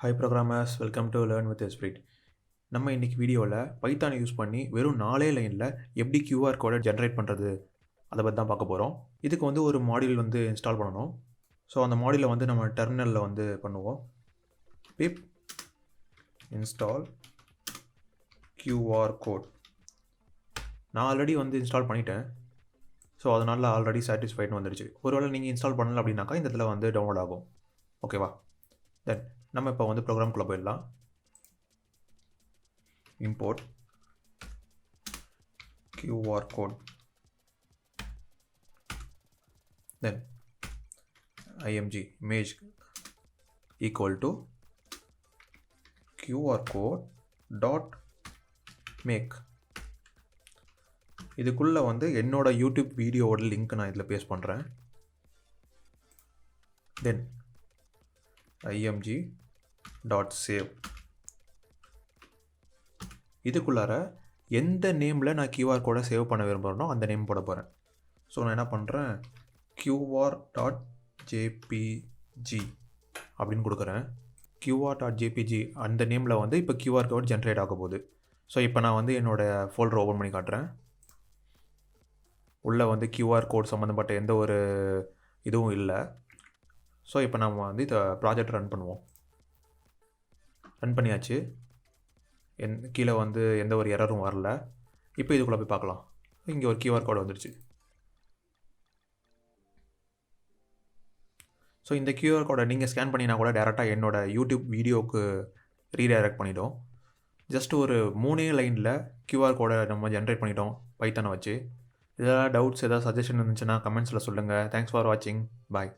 Hi programmers, welcome to learn with Esprit. நம்ம இன்றைக்கி வீடியோவில் பைத்தான் யூஸ் பண்ணி வெறும் 4 லைனில் எப்படி QR கோடை ஜென்ரேட் பண்ணுறது அதை பற்றி தான் பார்க்க போகிறோம். இதுக்கு வந்து ஒரு மாடியூல் வந்து இன்ஸ்டால் பண்ணணும். ஸோ அந்த மாடியூலை வந்து நம்ம டெர்மினலில் வந்து பண்ணுவோம். பிப் இன்ஸ்டால் QRCode. நான் ஆல்ரெடி வந்து இன்ஸ்டால் பண்ணிட்டேன். ஸோ அதனால் ஆல்ரெடி சாட்டிஸ்ஃபைட்னு வந்துடுச்சு. ஒருவேளை நீங்கள் இன்ஸ்டால் பண்ணல அப்படின்னாக்கா இந்த இடத்துல வந்து டவுன்லோட் ஆகும். ஓகேவா? தென் நம்ம இப்போ வந்து ப்ரோக்ராம்குள்ளே போயிடலாம். Import QRCode, then img image equal to QRCode dot make. இதுக்குள்ளே வந்து என்னோட யூடியூப் வீடியோவோட லிங்க் நான் இதில் பேஸ்ட் பண்ணுறேன். தென் img dot save. இதுக்குள்ளார எந்த நேமில் நான் QR கோடை சேவ் பண்ண விரும்புகிறேனோ அந்த நேம் போட போகிறேன். ஸோ நான் என்ன பண்ணுறேன், qr.jpg அப்படின்னு கொடுக்குறேன். qr.jpg அந்த நேமில் வந்து இப்போ QR கோட் ஜென்ரேட் ஆக போகுது. ஸோ இப்போ நான் வந்து என்னோடய ஃபோல்டர் ஓப்பன் பண்ணி காட்டுறேன். உள்ளே வந்து QR கோட் சம்மந்தப்பட்ட எந்த ஒரு இதுவும் இல்லை. ஸோ இப்போ நம்ம வந்து இதை ப்ராஜெக்ட் ரன் பண்ணுவோம். ரன் பண்ணியாச்சு. கீழே வந்து எந்த ஒரு எரரும் வரல. இப்போ இதுக்குள்ளே போய் பார்க்கலாம். இங்கே ஒரு QR கோடு வந்துடுச்சு. ஸோ இந்த QR கோடை நீங்கள் ஸ்கேன் பண்ணினா கூட டேரெக்டாக என்னோடய யூடியூப் வீடியோவுக்கு ரீடைரக்ட் பண்ணிட்டோம். ஜஸ்ட் ஒரு 3 லைனில் QR கோடை நம்ம ஜென்ரேட் பண்ணிட்டோம் பைத்தானை வச்சு. இதெல்லாம் டவுட்ஸ், ஏதாவது சஜஷன் இருந்துச்சுன்னா கமெண்ட்ஸில் சொல்லுங்கள். தேங்க்ஸ் ஃபார் வாட்சிங். பாய்.